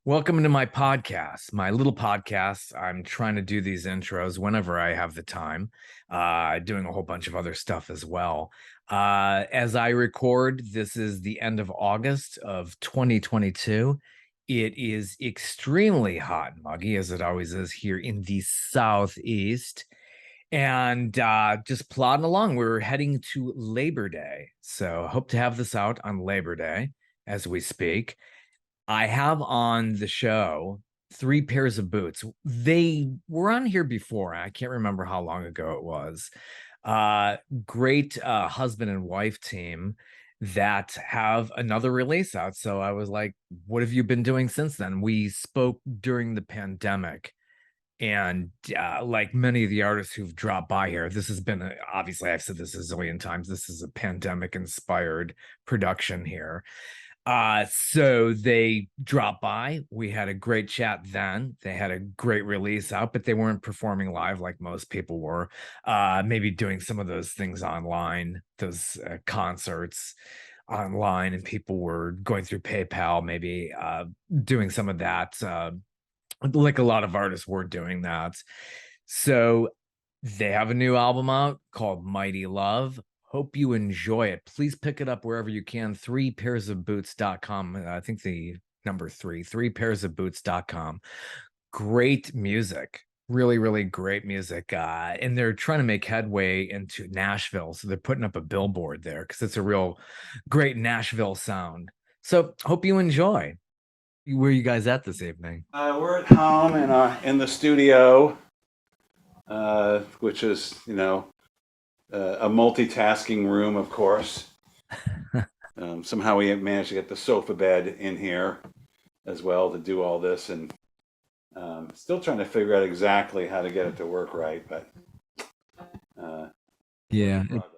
Welcome to my podcast, my little podcast. I'm trying to do these intros whenever I have the time, doing a whole bunch of other stuff as well. As I record, this is the end of August of 2022. It is extremely hot and muggy, as it always is here in the Southeast. And just plodding along, we're heading to Labor Day. So hope to have this out on Labor Day as we speak. I have on the show three pairs of boots. They were on here before. I can't remember how long ago it was. Uh, Great husband and wife team that have another release out. So I was like, what have you been doing since then? We spoke during the pandemic. And like many of the artists who've dropped by here, this has been obviously, I've said this a zillion times. This is a pandemic inspired production here. So they dropped by. We had a great chat then. They had a great release out, but they weren't performing live like most people were. Maybe doing some of those things online, those concerts online, and people were going through PayPal, maybe doing some of that. Like a lot of artists were doing that. So they have a new album out called Mighty Love. Hope you enjoy it. Please pick it up wherever you can. 3pairsofboots.com. I think the number three, 3pairsofboots.com. Great music. Really, really great music. And they're trying to make headway into Nashville. So they're putting up a billboard there because it's a real great Nashville sound. So hope you enjoy. Where are you guys at this evening? We're at home in the studio, which is a multitasking room, of course. Somehow we managed to get the sofa bed in here as well to do all this, and still trying to figure out exactly how to get it to work right, but work Yeah, in progress.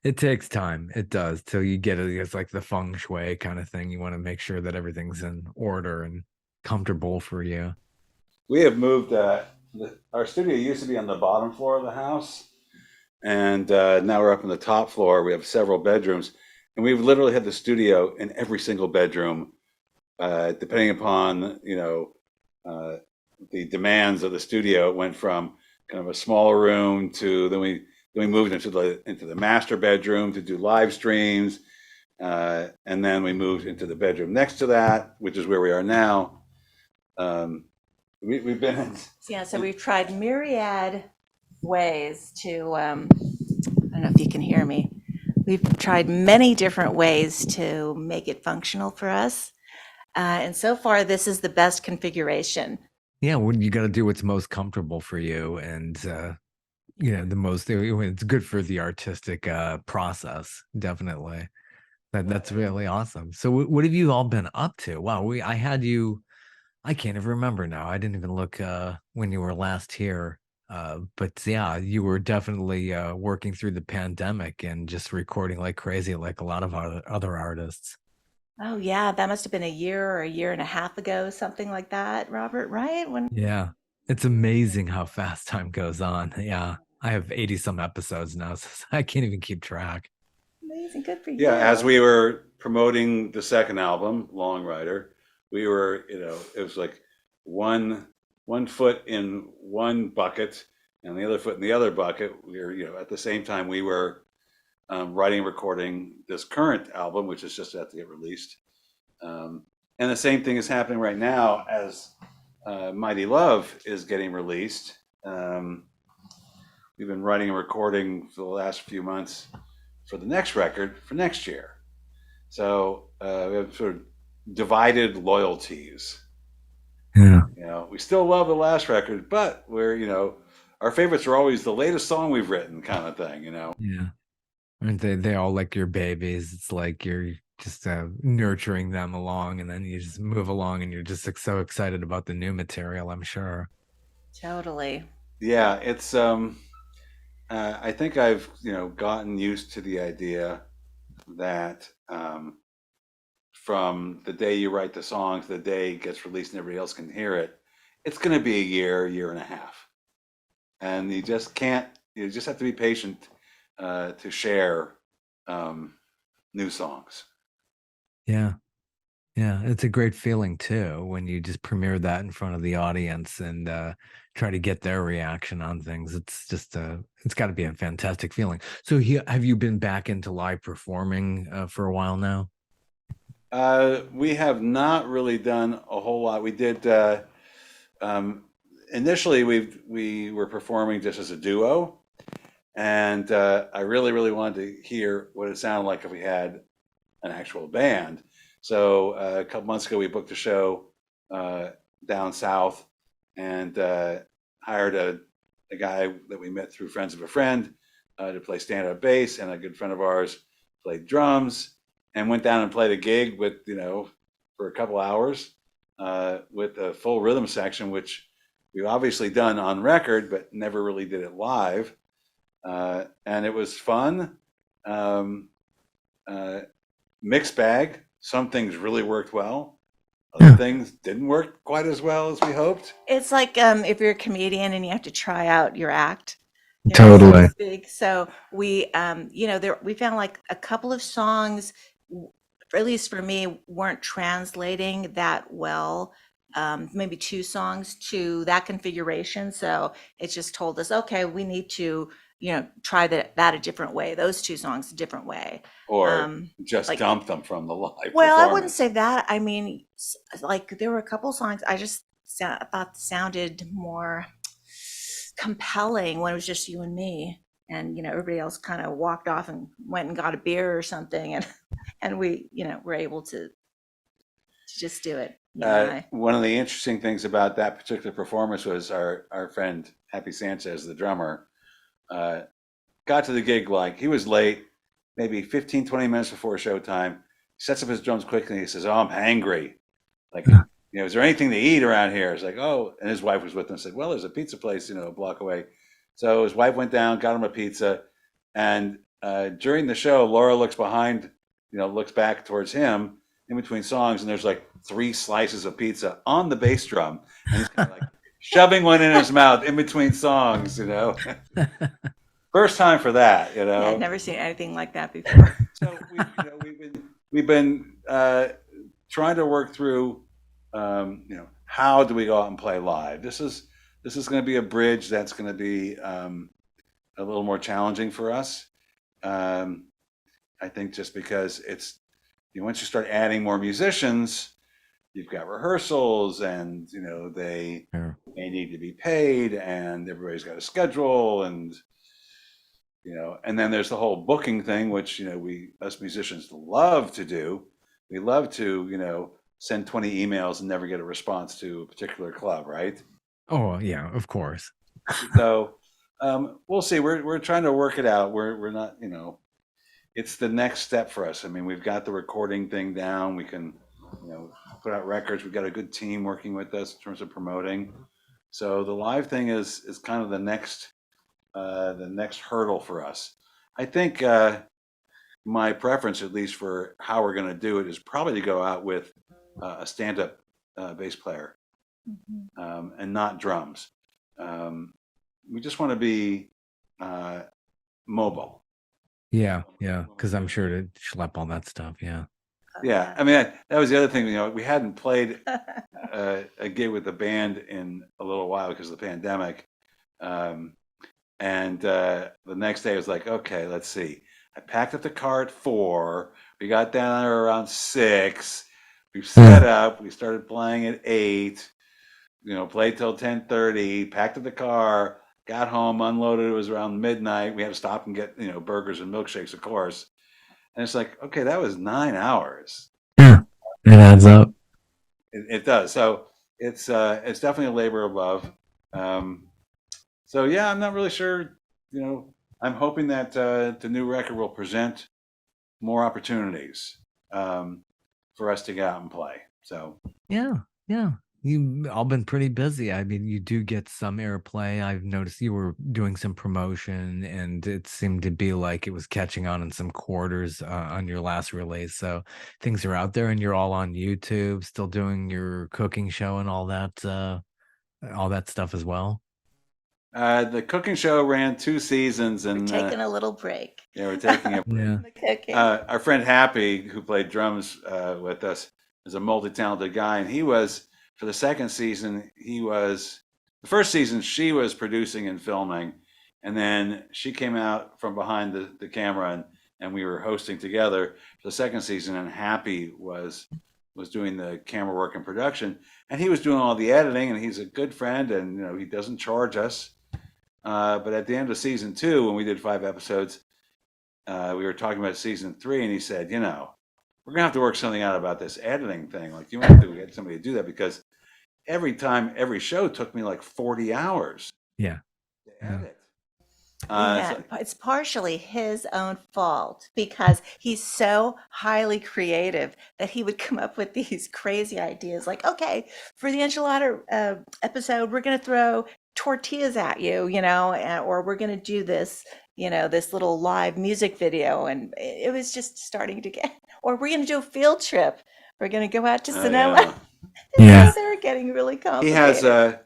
it takes time. It does till you get it. It's like the feng shui kind of thing. You want to make sure that everything's in order and comfortable for you. We have moved. Our studio used to be on the bottom floor of the house, and now we're up on the top floor. We have several bedrooms, and we've literally had the studio in every single bedroom, depending upon the demands of the studio. It went from kind of a small room to then we moved into the master bedroom to do live streams, and then we moved into the bedroom next to that, which is where we are now. We've been in, Yeah, so we've tried myriad ways to, I don't know if you can hear me. We've tried many different ways to make it functional for us. And so far, this is the best configuration. Yeah, when you got to do what's most comfortable for you, and the most. It's good for the artistic process. Definitely. That's really awesome. So, what have you all been up to? Wow, I had you. I can't even remember now. I didn't even look when you were last here. But yeah, you were definitely working through the pandemic and just recording like crazy, like a lot of other artists. Oh, yeah, that must have been a year or a year and a half ago, something like that, Robert, right? When Yeah, it's amazing how fast time goes on. Yeah, I have 80 some episodes now, so I can't even keep track. amazing, good for yeah, as you. we were promoting the second album, Long Rider, we were, it was like one one foot in one bucket and the other foot in the other bucket. We were, at the same time we were writing and recording this current album, which is just about to get released. And the same thing is happening right now as Mighty Love is getting released. We've been writing and recording for the last few months for the next record for next year. So we have sort of divided loyalties. Yeah, We still love the last record, but our favorites are always the latest song we've written, kind of thing. yeah. Aren't they all like your babies? It's like you're just nurturing them along, and then you just move along, and you're just like, so excited about the new material, I'm sure. Totally. Yeah, it's. I think I've gotten used to the idea that from the day you write the song to the day it gets released and everybody else can hear it, it's going to be a year and a half, and you just can't. You just have to be patient to share um, new songs. Yeah. Yeah, it's a great feeling too when you just premiere that in front of the audience and try to get their reaction on things. It's just it's got to be a fantastic feeling. So have you been back into live performing for a while now? We have not really done a whole lot. We did um, initially. We were performing just as a duo, and I really, really wanted to hear what it sounded like if we had an actual band. So a couple months ago, we booked a show uh, down south and hired a guy that we met through friends of a friend to play stand-up bass, and a good friend of ours played drums, and went down and played a gig with for a couple hours with a full rhythm section, which we've obviously done on record, but never really did it live, and it was fun. Um, uh, Mixed bag. Some things really worked well. Other Yeah. things didn't work quite as well as we hoped. It's like if you're a comedian and you have to try out your act, so Totally. to speak. So we, we found like a couple of songs, at least for me, weren't translating that well. Maybe two songs to that configuration. So it just told us, okay, we need to, try that a different way. Those two songs a different way. Or just like- dump them from the live Well, I wouldn't performance. say that. I mean, like there were a couple songs I just thought sounded more compelling when it was just you and me, and everybody else kind of walked off and went and got a beer or something, and we were able to just do it. One of the interesting things about that particular performance was our friend Happy Sanchez, the drummer, got to the gig like he was late, maybe 15, 20 minutes before showtime. He sets up his drums quickly and he says, "Oh, I'm hangry. Like, is there anything to eat around here?" It's like, "Oh," and his wife was with him and said, "Well, there's a pizza place, a block away." So his wife went down, got him a pizza. And during the show, Laura looks behind, looks back towards him in between songs, and there's like 3 slices of pizza on the bass drum. And he's kind of like shoving one in his mouth in between songs, First time for that, Yeah, I've never seen anything like that before. So we've been trying to work through, how do we go out and play live? This is going to be a bridge that's going to be a little more challenging for us. I think just because it's once you start adding more musicians, you've got rehearsals, and they need to be paid, and everybody's got a schedule, and and then there's the whole booking thing, which us musicians love to do. We love to send 20 emails and never get a response to a particular club, right? Oh yeah, of course. So we'll see. We're trying to work it out. We're not, it's the next step for us. I mean, we've got the recording thing down. We can put out records. We've got a good team working with us in terms of promoting. So the live thing is kind of the next hurdle for us. I think my preference, at least for how we're going to do it, is probably to go out with a stand-up bass player and not drums. We just want to be mobile. Yeah, because I'm sure to schlep all that stuff. Yeah. Yeah, I mean that was the other thing. We hadn't played a gig with the band in a little while because of the pandemic. And the next day I was like, okay, let's see. I packed up the car at 4. We got down there around 6. We set up. We started playing at 8. Played till 10:30. Packed up the car. Got home, unloaded. It was around midnight. We had to stop and get burgers and milkshakes, of course. And it's like, okay, that was 9 hours. Yeah, it adds up. It does. So it's definitely a labor of love. So yeah, I'm not really sure. I'm hoping that the new record will present more opportunities for us to get out and play. So Yeah. You've all been pretty busy. I mean, you do get some airplay. I've noticed you were doing some promotion, and it seemed to be like it was catching on in some quarters on your last release. So things are out there, and you're all on YouTube, still doing your cooking show and all that stuff as well. the cooking show ran 2 seasons, and Taking a little break. yeah, we're taking a break. Yeah. The cooking. Our friend Happy, who played drums with us, is a multi-talented guy, and he was for the second season. He was the first season. She was producing and filming, and then she came out from behind the camera, and we were hosting together for the second season. And Happy was doing the camera work and production, and he was doing all the editing. And he's a good friend, and he doesn't charge us. But at the end of season 2, when we did 5 episodes, we were talking about season 3, and he said, we're gonna have to work something out about this editing thing. Like, you have to get somebody to do that, because every show took me like 40 hours Yeah. to edit. Yeah, it's partially his own fault, because he's so highly creative that he would come up with these crazy ideas like, okay, for the enchilada episode, we're going to throw tortillas at you, or we're going to do this, this little live music video. And it was just starting to get, or we're going to do a field trip. We're going to go out to Sonoma. Yeah. They're getting really He complicated. has a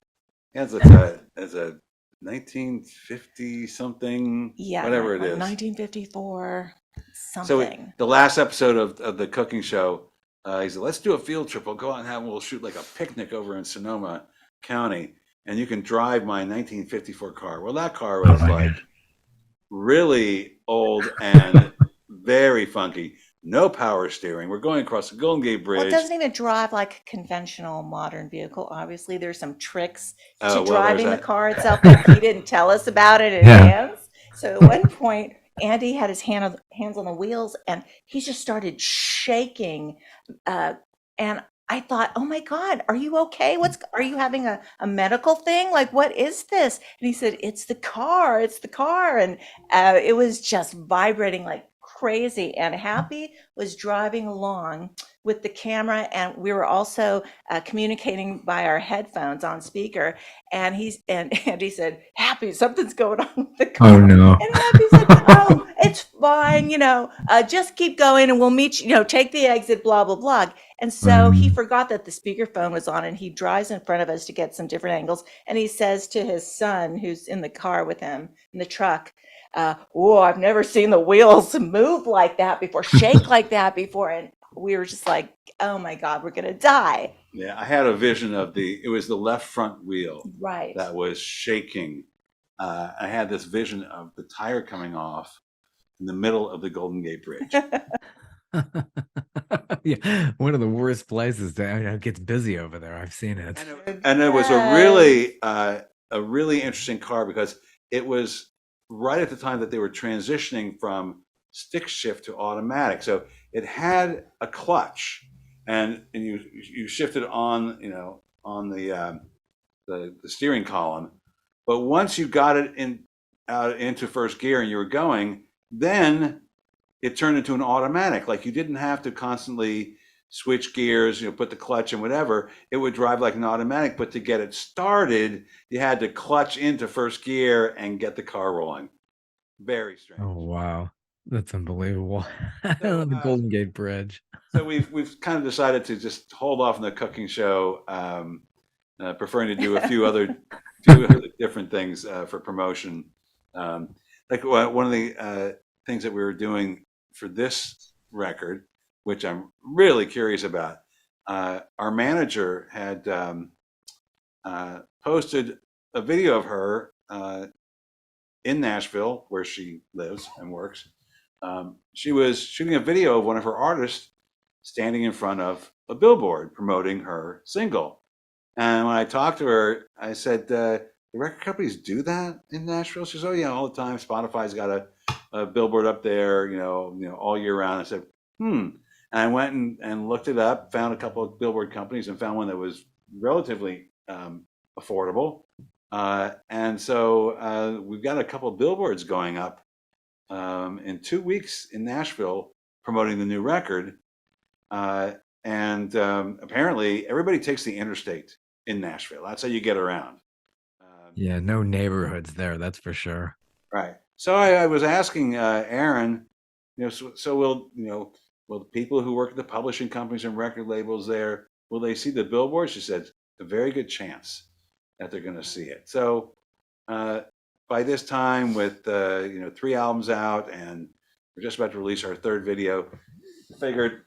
1950 something, Yeah, whatever it like is. 1954, So something. the last episode of the cooking show, he said, let's do a field trip. We'll go out and we'll shoot like a picnic over in Sonoma County, and you can drive my 1954 car. Well, that car was really old and very funky. No power steering. We're going across the Golden Gate Bridge. Well, it doesn't even drive like a conventional modern vehicle. Obviously, there's some tricks to well, driving the there's that. car itself that he didn't tell us about it in advance. So at one point, Andy had his hands on the wheels, and he just started shaking. And I thought, oh my God, are you okay? Are you having a medical thing? Like, what is this? And he said, it's the car. And it was just vibrating like crazy. And Happy was driving along with the camera, and we were also communicating by our headphones on speaker. And Andy said, Happy, something's going on with the car. Oh no. And Happy said, oh, it's fine, just keep going and we'll meet you, take the exit, blah, blah, blah. And so he forgot that the speakerphone was on, and he drives in front of us to get some different angles. And he says to his son, who's in the car with him in the truck, oh, I've never seen the wheels move like that before, shake like that before. And we were just like, oh my God, we're going to die. Yeah, I had a vision of it was the left front wheel Right. that was shaking. I had this vision of the tire coming off in the middle of the Golden Gate Bridge. Yeah, one of the worst places it gets busy over there. I've seen it. And it was a really interesting car, because it was right at the time that they were transitioning from stick shift to automatic. So it had a clutch, and you shifted on the steering column. But once you got it into first gear and you were going, then it turned into an automatic. Like, you didn't have to constantly switch gears, put the clutch in, whatever. It would drive like an automatic, but to get it started, you had to clutch into first gear and get the car rolling. Very strange. Oh wow, that's unbelievable. The Golden Gate Bridge. So we've kind of decided to just hold off on the cooking show, preferring to do a few other different things for promotion. Like one of the things that we were doing for this record, which I'm really curious about. Our manager had posted a video of her in Nashville, where she lives and works. She was shooting a video of one of her artists standing in front of a billboard promoting her single. And when I talked to her, I said, the record companies do that in Nashville? She says, oh yeah, all the time. Spotify's got a billboard up there, all year round. I said, And I went and looked it up, found a couple of billboard companies, and found one that was relatively affordable. And so we've got a couple of billboards going up in 2 weeks in Nashville promoting the new record. And apparently everybody takes the interstate in Nashville. That's how you get around. Yeah, no neighborhoods there, that's for sure. Right. So I was asking Aaron, so will the people who work at the publishing companies and record labels there, will they see the billboard? She said, a very good chance that they're going to see it. So by this time, with 3 albums out, and we're just about to release our 3rd video, figured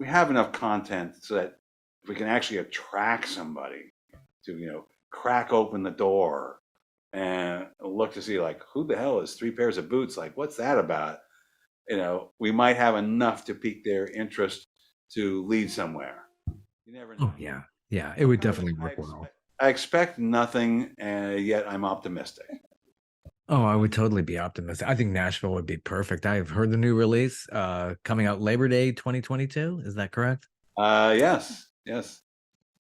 we have enough content so that if we can actually attract somebody to, crack open the door and look to see like, who the hell is three pairs of boots? Like, what's that about? We might have enough to pique their interest to lead somewhere. You never know. Oh yeah, yeah. It I'm would kind of, definitely work well. I expect nothing, yet I'm optimistic. Oh, I would totally be optimistic. I think Nashville would be perfect. I've heard the new release coming out Labor Day 2022. Is that correct? Yes, yes.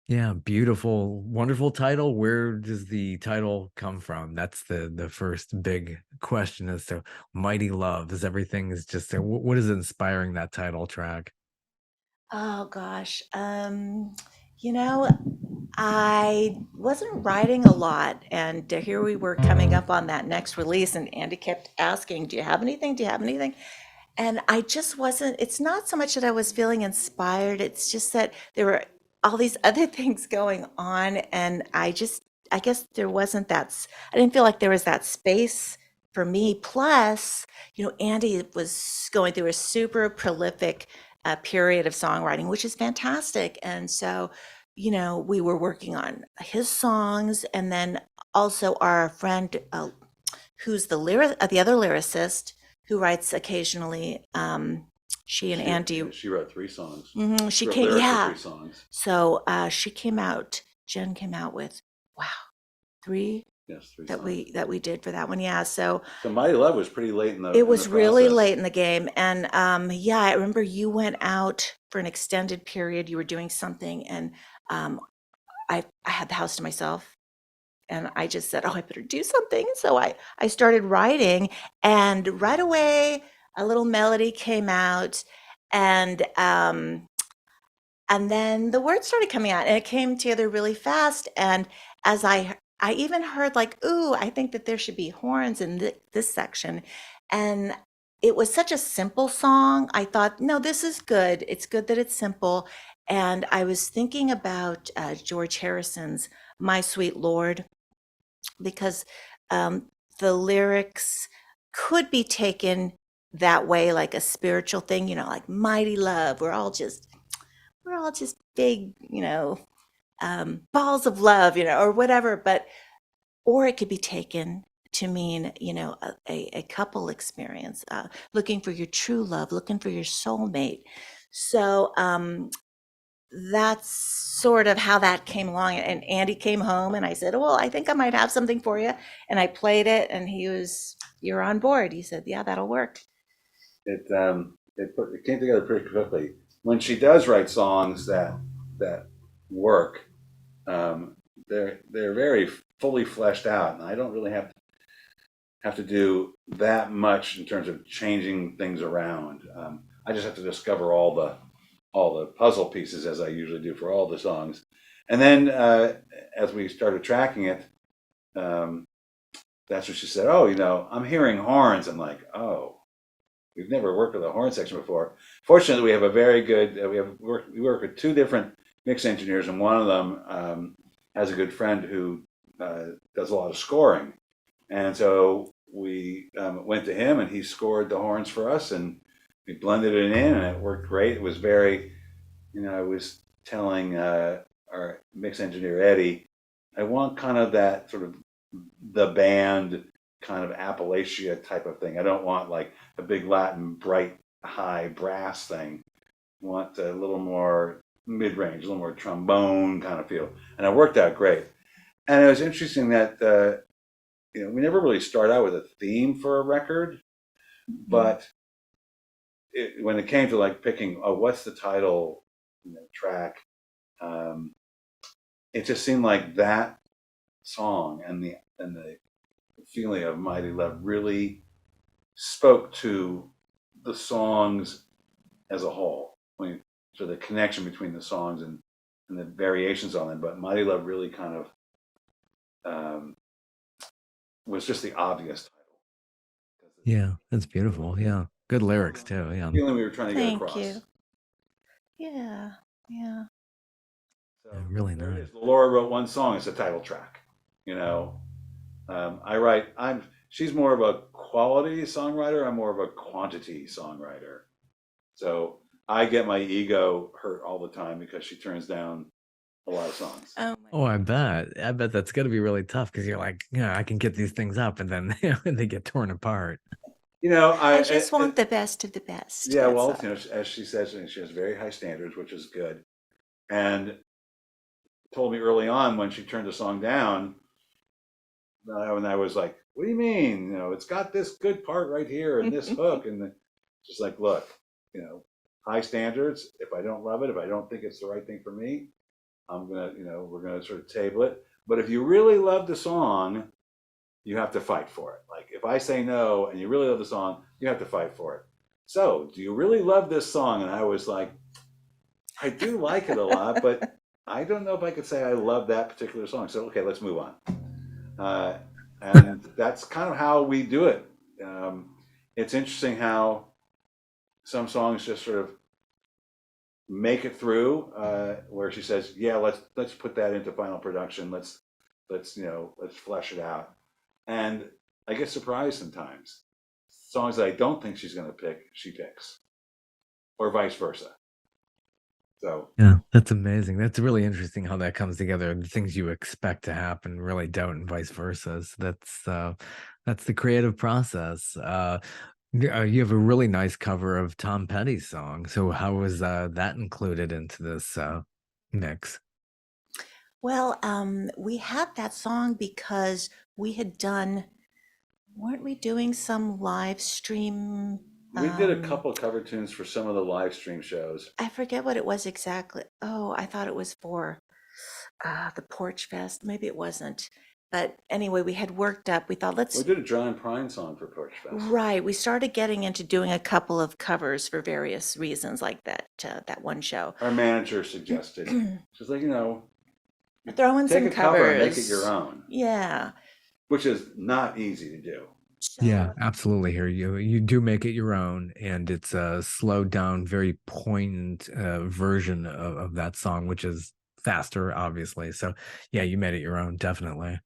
Yeah, beautiful, wonderful title. Where does the title come from? That's the first big question as to Mighty Love. Is everything is just what is inspiring that title track? Oh gosh. You know, I wasn't writing a lot, and here we were coming up on that next release, and Andy kept asking, "Do you have anything? Do you have anything?" And I just wasn't, it's not so much that I was feeling inspired, it's just that there were all these other things going on, and I guess there wasn't I didn't feel like there was that space for me. Plus, Andy was going through a super prolific period of songwriting, which is fantastic. And so, we were working on his songs, and then also our friend, who's the other lyricist who writes occasionally. She and Andy, She wrote 3 songs. she Wrote came, lyrics for yeah. 3 songs. So Jen came out with, wow, 3 Yes, 3 that songs. we did for that one. Yeah. So So Mighty Love was pretty late in the. it was really process. late in the game. And yeah, I remember you went out for an extended period. You were doing something, and um, I had the house to myself. And I just said, "Oh, I better do something." So I started writing, and right away a little melody came out, and then the words started coming out, and it came together really fast. And as I even heard like, "Ooh, I think that there should be horns in this section," and it was such a simple song. I thought, "No, this is good. It's good that it's simple." And I was thinking about George Harrison's "My Sweet Lord," because um, the lyrics could be taken that way, like a spiritual thing, like mighty love. We're all just big, balls of love, or whatever. Or it could be taken to mean, a couple experience, looking for your true love, looking for your soulmate. So that's sort of how that came along. And Andy came home, and I said, "Well, I think I might have something for you." And I played it, and "You're on board." He said, "Yeah, that'll work." It came together pretty quickly. When she does write songs that work, they're very fully fleshed out, and I don't really have to do that much in terms of changing things around. I just have to discover all the puzzle pieces, as I usually do for all the songs, and then as we started tracking it, um, that's when she said, "Oh, I'm hearing horns." I'm like, "Oh, we've never worked with a horn section before." Fortunately, we have a very good. We work with 2 different mix engineers, and one of them has a good friend who does a lot of scoring, and so we went to him, and he scored the horns for us, and we blended it in, and it worked great. It was very, I was telling our mix engineer Eddie, I want kind of that sort of the band kind of Appalachia type of thing. I don't want like a big Latin bright high brass thing. I want a little more mid-range, a little more trombone kind of feel, and it worked out great. And it was interesting that we never really start out with a theme for a record, but when it came to like picking, oh, what's the title track, um, it just seemed like that song and the feeling of Mighty Love really spoke to the songs as a whole. So the connection between the songs and the variations on them, but Mighty Love really kind of was just the obvious title. Yeah, that's beautiful. Yeah, good lyrics too. Yeah, Feeling we were trying to get Thank across. you. Yeah, yeah. So really there it nice. is. Laura wrote one song. It's a title track. I write. She's more of a quality songwriter. I'm more of a quantity songwriter. So I get my ego hurt all the time because she turns down a lot of songs. Oh, Oh, I bet. I bet that's gonna be really tough because you're like, yeah, I can get these things up, and then they get torn apart. You know, I just want the best of the best. yeah, that's well, all. you know, as she says, she has very high standards, which is good. And told me early on when she turned the song down, when I was like, "What do you mean? You know, it's got this good part right here and this hook," and she's like, "Look, you know, high standards. If I don't love it, if I don't think it's the right thing for me, I'm gonna, you know, we're gonna sort of table it. But if you really love the song, you have to fight for it. Like if I say no and you really love the song, you have to fight for it. So, do you really love this song?" And I was like, "I do like it a lot, but I don't know if I could say I love that particular song. So, okay, let's move on." And that's kind of how we do it. It's interesting how some songs just sort of make it through, where she says, "Yeah, let's put that into final production. Let's flesh it out." And I get surprised sometimes. Songs that I don't think she's going to pick, she picks, or vice versa. So Yeah, that's amazing. That's really interesting how that comes together. The things you expect to happen really don't, and vice versa. So that's the creative process. You have a really nice cover of Tom Petty's song. So how was that included into this mix? Well, we had that song because we had done, weren't we doing some live stream? we did a couple of cover tunes for some of the live stream shows. I forget what it was exactly. Oh, I thought it was for the Porch Fest. Maybe it wasn't. But anyway, we had worked up. We thought, We let's, did a John Prine song for Porch Fest. right. We started getting into doing a couple of covers for various reasons, like that one show. Our manager suggested, she's like, Throw in take some a cover and make it covers. your own, Yeah. which is not easy to do. Yeah, So, absolutely. Here you do make it your own, and it's a slowed down, very poignant version of that song, which is faster, obviously. So yeah, you made it your own, definitely.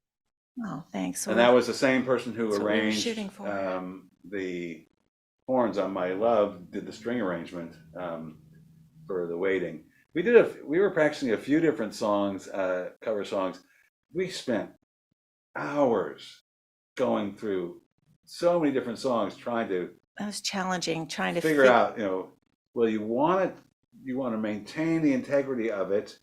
oh, thanks. And that was the same person who That's what we were arranged shooting for. the horns on My Love, did the string arrangement for the waiting. We were practicing a few different songs, cover songs. We spent hours going through so many different songs trying to That was challenging, trying to figure out, well, you want to maintain the integrity of it,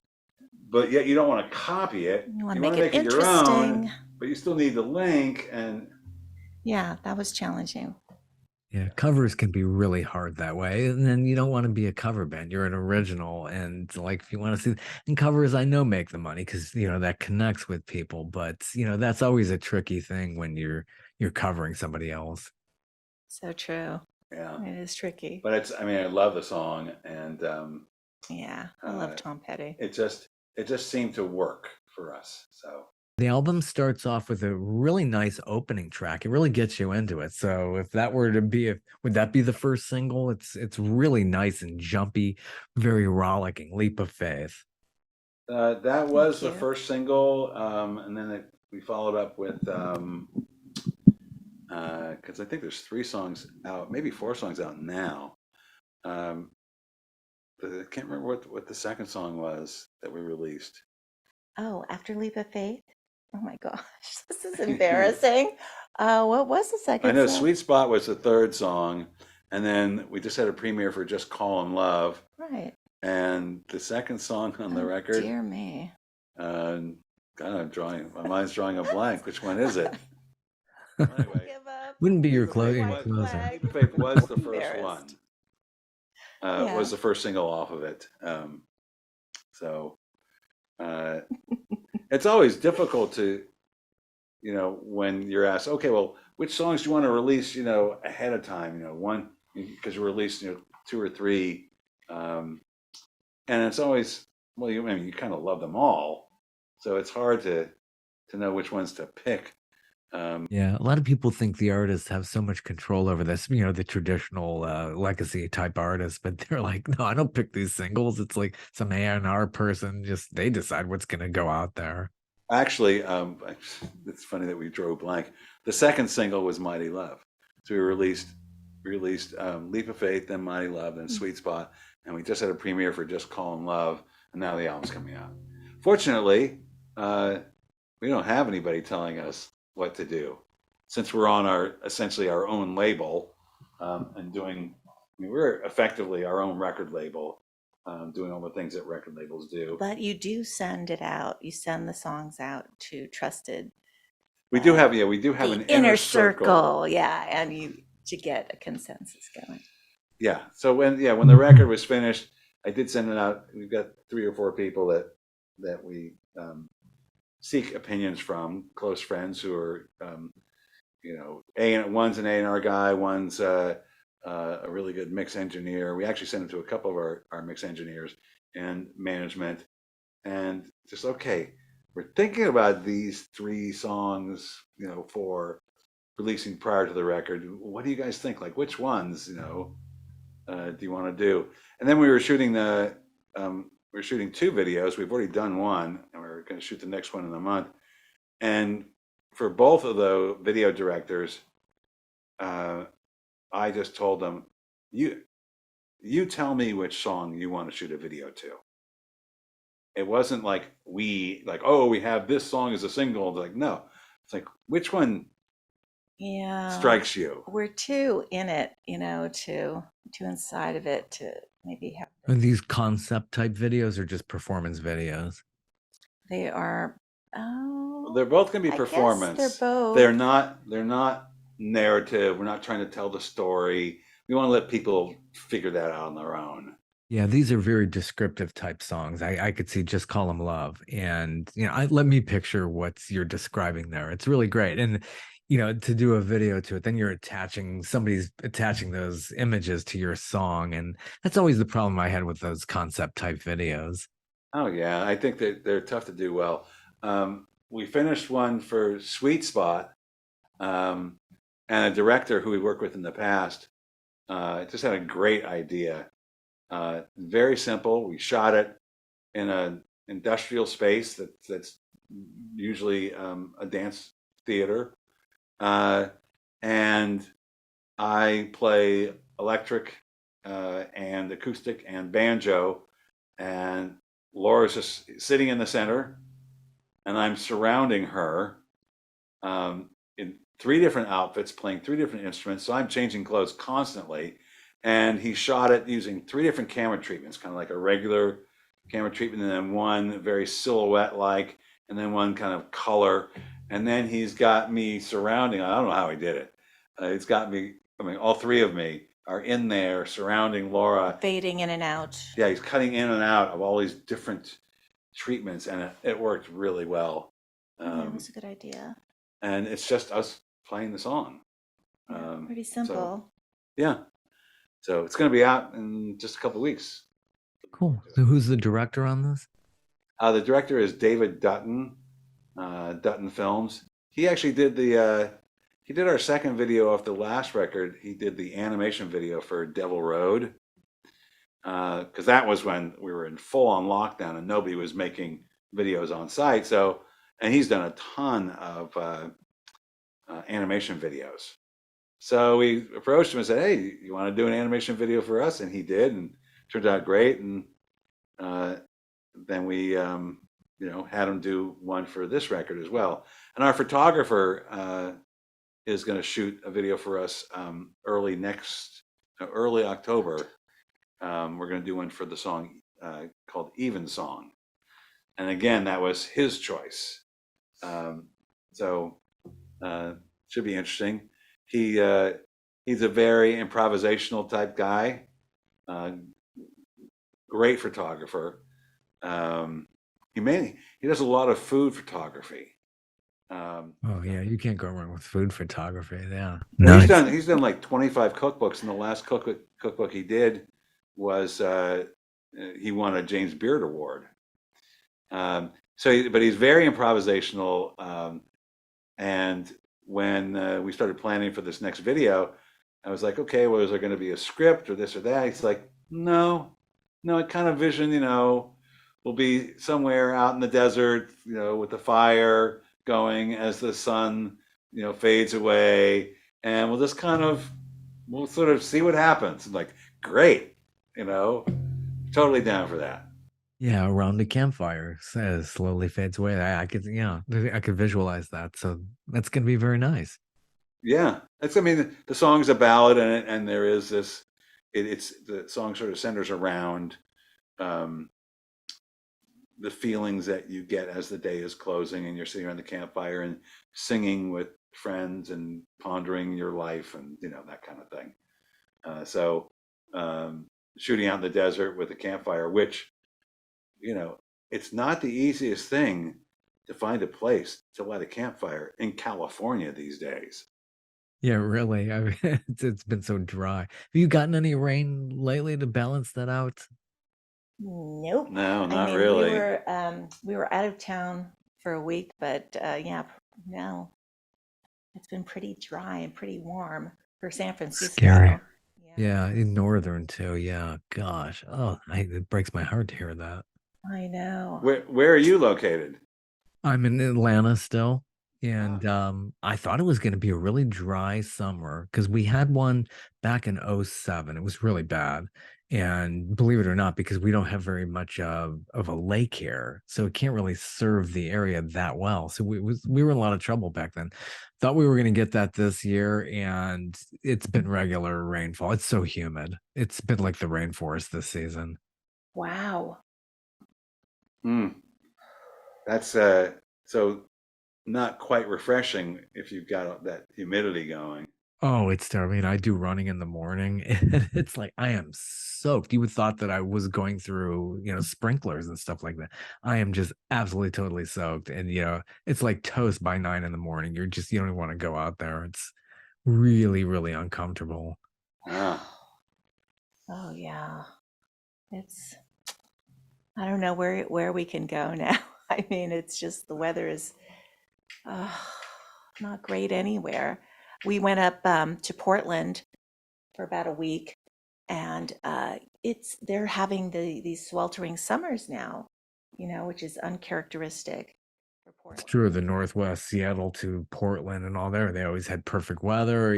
but yet you don't want to copy it. You want to wanna make it your own, interesting. but you still need the link. And Yeah, that was challenging. Yeah, covers can be really hard that way. And then you don't want to be a cover band. You're an original. And like if you want to see and covers, I know make the money because that connects with people. But that's always a tricky thing when you're covering somebody else. So true. yeah, It is tricky. but I love the song, and Yeah, I love uh, Tom Petty. it just seemed to work for us. So The album starts off with a really nice opening track. It really gets you into it. So if that were to be would that be the first single? It's really nice and jumpy, very rollicking, Leap of Faith. that was the you. first single, and then we followed up with because I think there's 3 songs out, maybe 4 songs out now. I can't remember what the second song was that we released. Oh, after Leap of Faith? Oh my gosh, this is embarrassing. What was the second I know song? Sweet Spot was the third song, and then we just had a premiere for Just Call 'Em Love, Right. and the second song on the Oh, record. dear me. God, my mind's drawing a blank. Which one is it? Anyway, Give up. Wouldn't be your Leap of Faith your White was- closer. flag. Leap of Faith was the first one. Embarrassed. Yeah. Was the first single off of it. So it's always difficult to, when you're asked, okay, well, which songs do you want to release, ahead of time, one, because you release, 2 or 3, and it's always, well, you kind of love them all, so it's hard to know which ones to pick. Yeah, a lot of people think the artists have so much control over this, the traditional legacy type artists, but they're like, no, I don't pick these singles. It's like some A&R person, just they decide what's going to go out there. Actually, it's funny that we drew a blank. The second single was Mighty Love. So we released Leap of Faith, then Mighty Love, then Sweet Spot. and we just had a premiere for Just Call 'Em Love, and now the album's coming out. Fortunately, we don't have anybody telling us what to do, since we're on essentially our own label, and doing. I mean, we're effectively our own record label, doing all the things that record labels do. But you do send it out. You send the songs out to trusted. We do have an The inner circle. Yeah, and you to get a consensus going. Yeah. So when the record was finished, I did send it out. We've got 3 or 4 people that we seek opinions from, close friends who are, one's an A&R guy, one's a really good mix engineer. We actually sent it to a couple of our mix engineers and management, and just, okay, we're thinking about these 3 songs, for releasing prior to the record. What do you guys think? Like, which ones, do you want to do? And then we were shooting 2 videos. We've already done one, and we're going to shoot the next one in a month. And for both of the video directors, I just told them, you tell me which song you want to shoot a video to. It wasn't like we have this song as a single. Like, no, it's like, which one strikes you? We're too in it, too inside of it to maybe have. Are these concept type videos or just performance videos? They are. They're both going to be I guess performance. they're both. They're not narrative. We're not trying to tell the story. We want to let people figure that out on their own. Yeah, these are very descriptive type songs. I could see Just Call 'Em Love. And, let me picture what you're describing there. It's really great. And, to do a video to it, then somebody's attaching those images to your song. And that's always the problem I had with those concept type videos. Oh, yeah. I think that they're tough to do well. We finished one for Sweet Spot, and a director who we worked with in the past just had a great idea. Very simple. We shot it in an industrial space that's usually a dance theater, and I play electric and acoustic and banjo, and Laura's just sitting in the center, and I'm surrounding her in 3 different outfits, playing 3 different instruments. So I'm changing clothes constantly. And he shot it using 3 different camera treatments, kind of like a regular camera treatment, and then one very silhouette-like, and then one kind of color. And then he's got me surrounding. I don't know how he did it. He's got me. I mean, all 3 of me are in there surrounding Laura, fading in and out. Yeah, he's cutting in and out of all these different treatments, and it worked really well. That was a good idea. And it's just us playing the song. Pretty simple. Yeah. So it's going to be out in just a couple of weeks. Cool. So who's the director on this? The director is David Dutton, Dutton Films. He actually did he did our second video off the last record. He did the animation video for Devil Road, because that was when we were in full-on lockdown and nobody was making videos on site. So, and he's done a ton of animation videos. So we approached him and said, "Hey, you want to do an animation video for us?" And he did, and it turned out great. And then we, had him do one for this record as well. And our photographer is going to shoot a video for us early October. We're going to do one for the song called Even Song. And again, that was his choice. So should be interesting. He's a very improvisational type guy. Great photographer. He does a lot of food photography. Oh yeah, you can't go wrong with food photography. Yeah, nice. He's done like 25 cookbooks, and the last cookbook he did was he won a James Beard Award. But he's very improvisational. And when we started planning for this next video, I was like, okay, well, is there going to be a script or this or that? He's like, no, I kind of vision, we'll be somewhere out in the desert, with the fire going as the sun, fades away, and we'll sort of see what happens. I'm like, great, Totally down for that. Yeah, around the campfire says slowly fades away. I could, yeah, I could visualize that. So that's gonna be very nice. Yeah, that's. I mean, the song's a ballad, and there is this. It's the song sort of centers around um, the feelings that you get as the day is closing, and you're sitting around the campfire and singing with friends and pondering your life, and that kind of thing. So, shooting out in the desert with a campfire, which you know, it's not the easiest thing to find a place to light a campfire in California these days. Yeah, really. I mean, it's been so dry. Have you gotten any rain lately to balance that out? Nope. No, I not mean, really. we were out of town for a week, but yeah, no, it's been pretty dry and pretty warm for San Scary. Francisco. Yeah, Yeah, in northern too. Yeah, gosh. Oh, it breaks my heart to hear that. I know. Where are you located? I'm in Atlanta still, Ah, and I thought it was going to be a really dry summer because we had one back in '07. It was really bad. And believe it or not, because we don't have very much of a lake here, so it can't really serve the area that well. So we were in a lot of trouble back then. Thought we were going to get that this year, and it's been regular rainfall. It's so humid. It's been like the rainforest this season. Wow. hmm. That's so not quite refreshing if you've got that humidity going. Oh, it's terrible. I mean, I do running in the morning, and it's like I am soaked. You would thought that I was going through, sprinklers and stuff like that. I am just absolutely totally soaked. And it's like toast by 9 in the morning. You don't even want to go out there. It's really, really uncomfortable. Ah, Oh yeah. It's I don't know where we can go now. I mean, it's just the weather is uh, not great anywhere. We went up to Portland for about a week, and they're having these sweltering summers now, which is uncharacteristic for It's Portland. true. The Northwest, Seattle to Portland and all there, they always had perfect weather.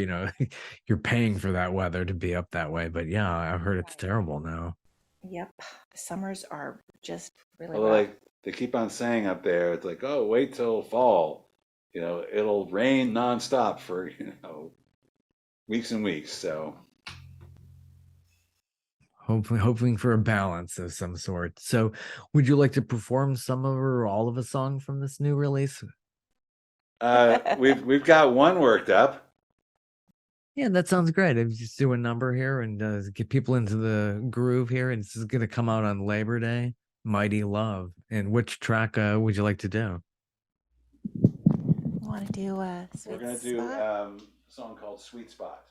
You're paying for that weather to be up that way. But yeah, I've heard it's Right. terrible now. Yep. The summers are just really although rough. like they keep on saying up there, it's like, oh, wait till fall. It'll rain nonstop for weeks and weeks. So Hoping for a balance of some sort. So, would you like to perform some of or all of a song from this new release? we've got one worked up. Yeah, that sounds great. I just do a number here and get people into the groove here. And this is going to come out on Labor Day. Mighty Love. And which track would you like to do? Want to do a We're sweet gonna do spot? a song called "Sweet Spot."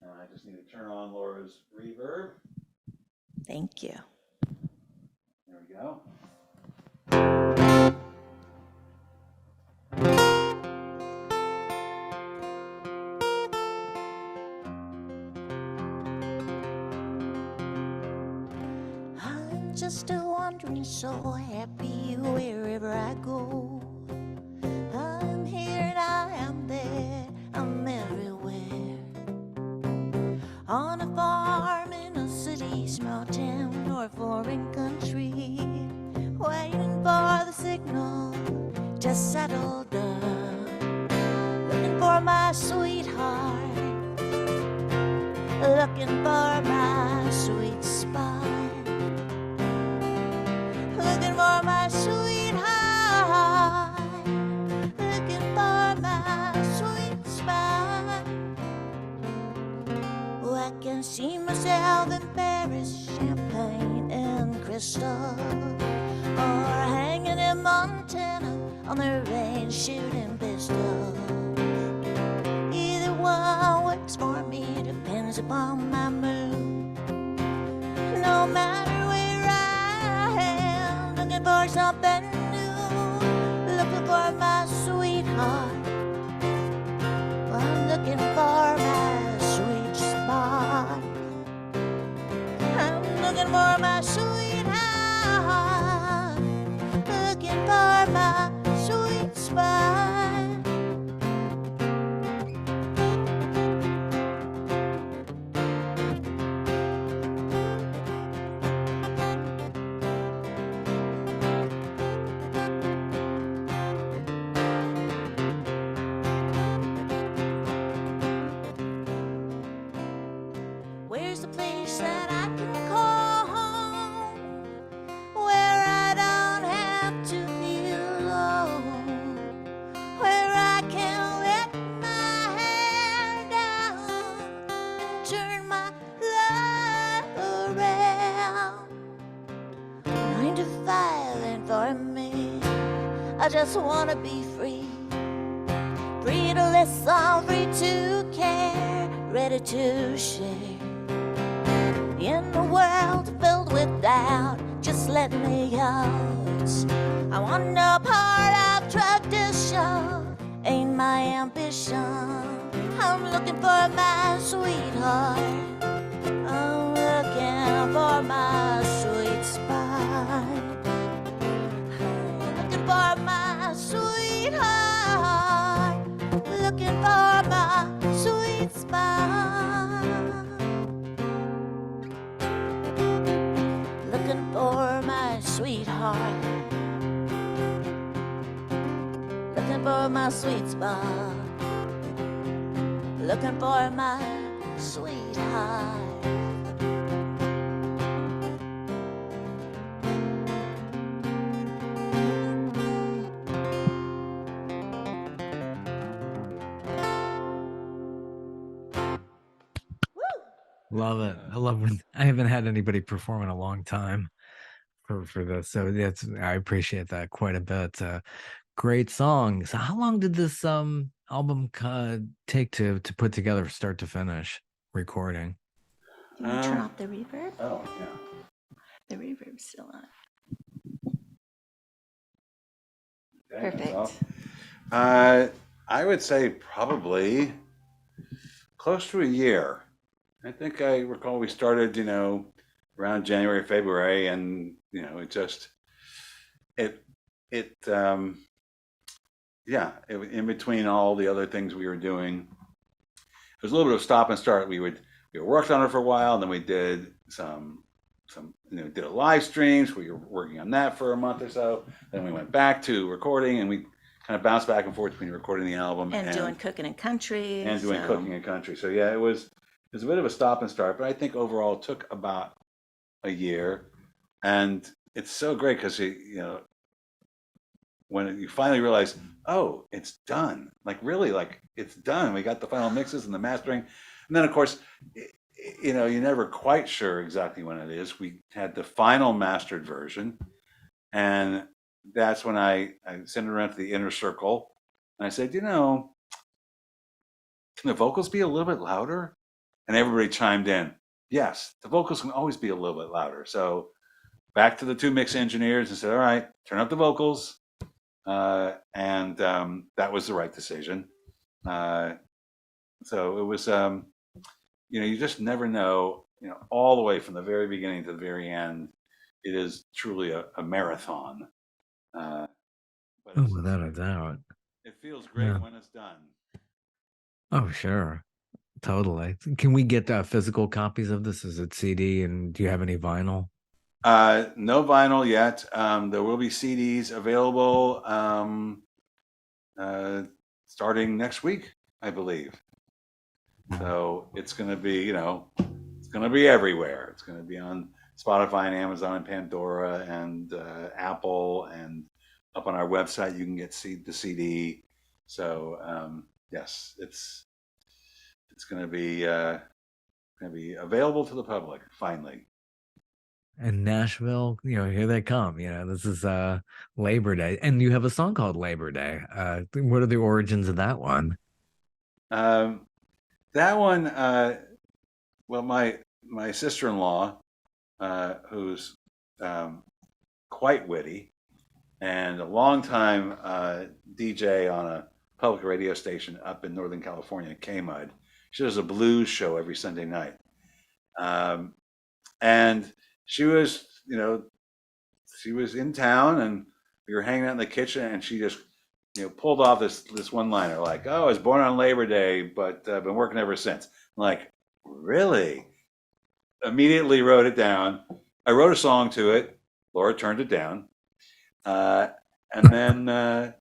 I just need to turn on Laura's reverb. Thank you. There we go. I'm just a wandering soul, happy wherever I go. I'm here and I am there, I'm everywhere. On a farm, in a city, small town, or foreign country, waiting for the signal to settle down. Looking for my sweetheart, looking for my sweet spot. Looking for my sweetheart, looking for my sweet spot. Oh, I can see myself in Paris, champagne and crystal, or hanging in Montana on the range shooting pistols. Either one works for me, depends upon my mood. No matter where I am, looking for something new, looking for my sweetheart. I'm looking for my sweet spot. I'm looking for my sweetheart, looking for my sweet spot. I just wanna be free. Free to listen, free to care, ready to share. In a world filled with doubt, just let me out. I want no part of tradition, ain't my ambition. I'm looking for my sweetheart. I'm looking for my sweet spot. Looking for my sweetheart. Looking for my sweet spot. Looking for my sweetheart. Looking for my sweet spot. Looking for my sweetheart. Love it. I love it. I haven't had anybody perform in a long time for this. So that's I appreciate that quite a bit. Great song. So how long did this album take to put together start to finish recording? You want to turn off the reverb? Oh, yeah. The reverb's still on. Okay, Perfect. well, I would say probably close to a year. I think I recall we started, around January, February, and in between all the other things we were doing, it was a little bit of stop and start. We worked on it for a while, and then we did some did a live streams. We were working on that for a month or so. Then we went back to recording, and we kind of bounced back and forth between recording the album And doing cooking and country. and doing cooking and country. So yeah, it was a bit of a stop and start, but I think overall it took about a year. And it's so great because when you finally realize, oh, it's done. Like really, like it's done. We got the final mixes and the mastering, and then of course, you're never quite sure exactly when it is. We had the final mastered version, and that's when I sent it around to the inner circle, and I said, can the vocals be a little bit louder? And everybody chimed in, yes, the vocals can always be a little bit louder. So back to the two mix engineers and said, all right, turn up the vocals. And that was the right decision. So it was, you just never know, all the way from the very beginning to the very end. It is truly a marathon. But Without a doubt. it feels great when it's done. Oh, sure. Totally. Can we get physical copies of this? Is it CD? And do you have any vinyl? No vinyl yet. There will be CDs available starting next week, I believe. So it's going to be, it's going to be everywhere. It's going to be on Spotify and Amazon and Pandora and Apple, and up on our website you can get the CD. So yes, it's going to be available to the public finally. And Nashville, here they come. This is Labor Day, and you have a song called Labor Day. What are the origins of that one? That one, well, my sister-in-law, who's quite witty and a longtime DJ on a public radio station up in Northern California, K-Mud. She does a blues show every Sunday night. And she was, she was in town, and we were hanging out in the kitchen, and she just, pulled off this one-liner like, "Oh, I was born on Labor Day, but I've been working ever since." I'm like, really? Immediately wrote it down. I wrote a song to it. Laura turned it down. And then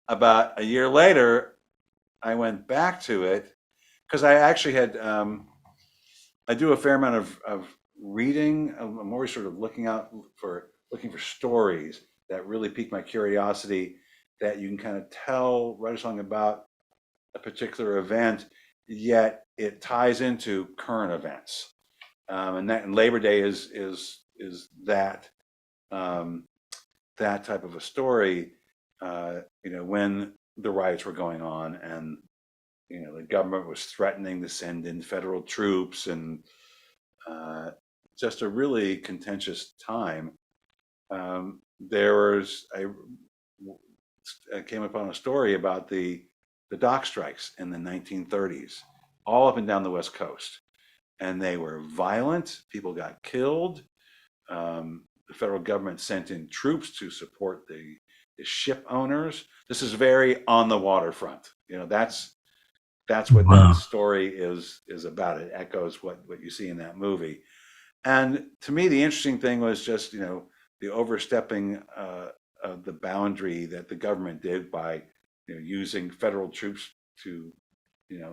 about a year later, I went back to it because I actually had, I do a fair amount of reading. I'm always sort of looking for stories that really pique my curiosity, that you can kind of write a song about a particular event, yet it ties into current events. And Labor Day is that that type of a story. when the riots were going on, and the government was threatening to send in federal troops, and just a really contentious time. I came upon a story about the dock strikes in the 1930s, all up and down the West Coast, and they were violent. People got killed. The federal government sent in troops to support the ship owners. This is very on the waterfront. That's what Wow. that story is about. It echoes what you see in that movie. And to me, the interesting thing was just the overstepping of the boundary that the government did by using federal troops to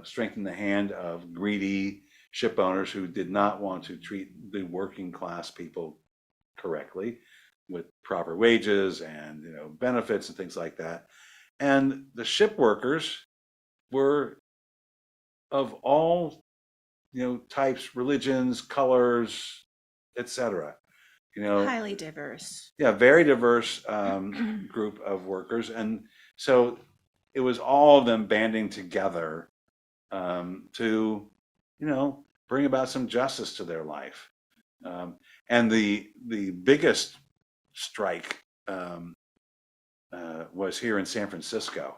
strengthen the hand of greedy ship owners who did not want to treat the working class people correctly with proper wages and benefits and things like that. And the ship workers were of all types, religions, colors, etc. Highly diverse. Yeah, very diverse group of workers, and so it was all of them banding together to bring about some justice to their life. And the biggest strike was here in San Francisco,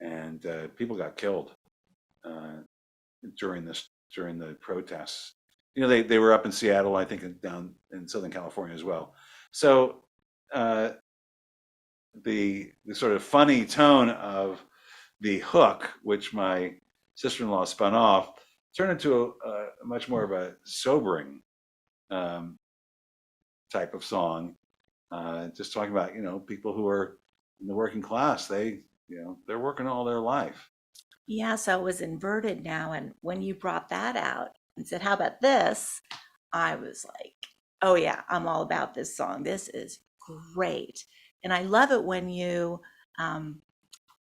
and people got killed during the protests. They were up in Seattle, I think, and down in Southern California as well. So the sort of funny tone of the hook, which my sister-in-law spun off, turned into a much more of a sobering type of song, just talking about people who are in the working class. They're working all their life. Yeah, so it was inverted now. And when you brought that out and said, how about this? I was like, oh yeah, I'm all about this song. This is great. And I love it when you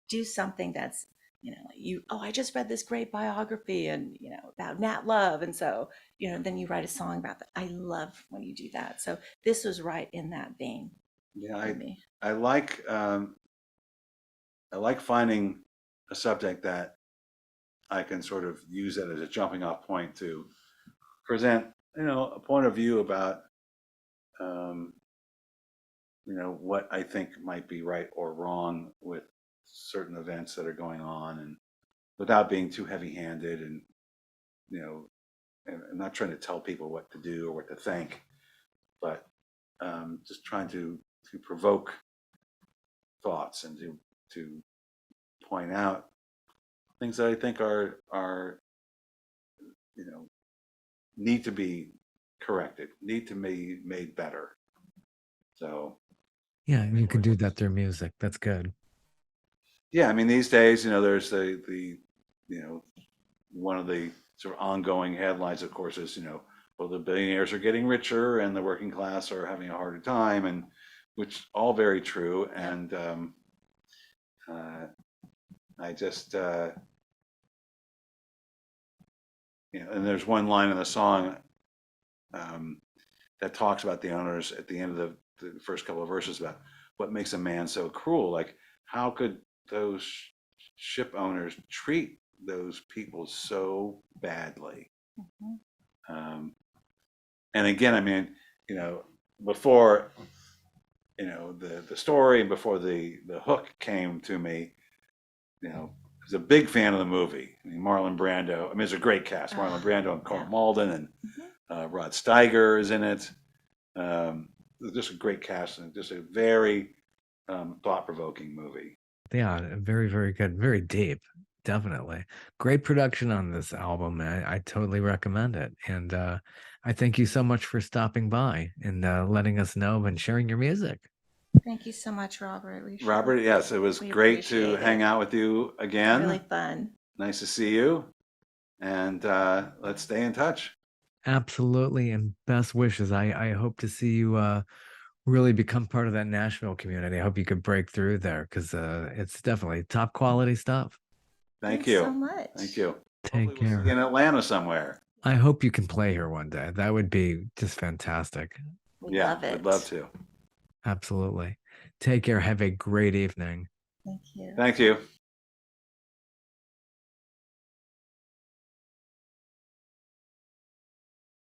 do something that's, I just read this great biography and, about Nat Love. And so, then you write a song about that. I love when you do that. So this was right in that vein. Yeah, for me. I like finding a subject that I can sort of use it as a jumping off point to present, a point of view about, what I think might be right or wrong with certain events that are going on, and without being too heavy-handed, and and not trying to tell people what to do or what to think, but just trying to provoke thoughts and to point out things that I think are need to be corrected, need to be made better. So Yeah, you can do that through music. That's good. yeah, I mean, these days, there's the one of the sort of ongoing headlines, of course, is well, the billionaires are getting richer and the working class are having a harder time, and which all very true. And I just and there's one line in the song that talks about the owners at the end of the first couple of verses about what makes a man so cruel. Like, how could those ship owners treat those people so badly? Mhm. And again, I mean, before the story and before the hook came to me, I was a big fan of the movie. I mean, Marlon Brando. I mean, it's a great cast. Marlon Brando and Carl Yeah. Malden and Rod Steiger is in it. Just a great cast and just a very thought-provoking movie. Yeah, very, very good. Very deep. Definitely. Great production on this album. I totally recommend it. And I thank you so much for stopping by and letting us know and sharing your music. Thank you so much, Robert. We Robert, yes, it was We great to appreciate hang it. out with you again. Really fun. Nice to see you. And let's stay in touch. Absolutely. And best wishes. I hope to see you really become part of that Nashville community. I hope you could break through there because it's definitely top quality stuff. Thank Thanks you. so much. Thank you. Take Hopefully we'll see care. you in Atlanta somewhere. I hope you can play here one day. That would be just fantastic. We Yeah, love it. I'd love to. Absolutely. Take care. Have a great evening. Thank you. Thank you.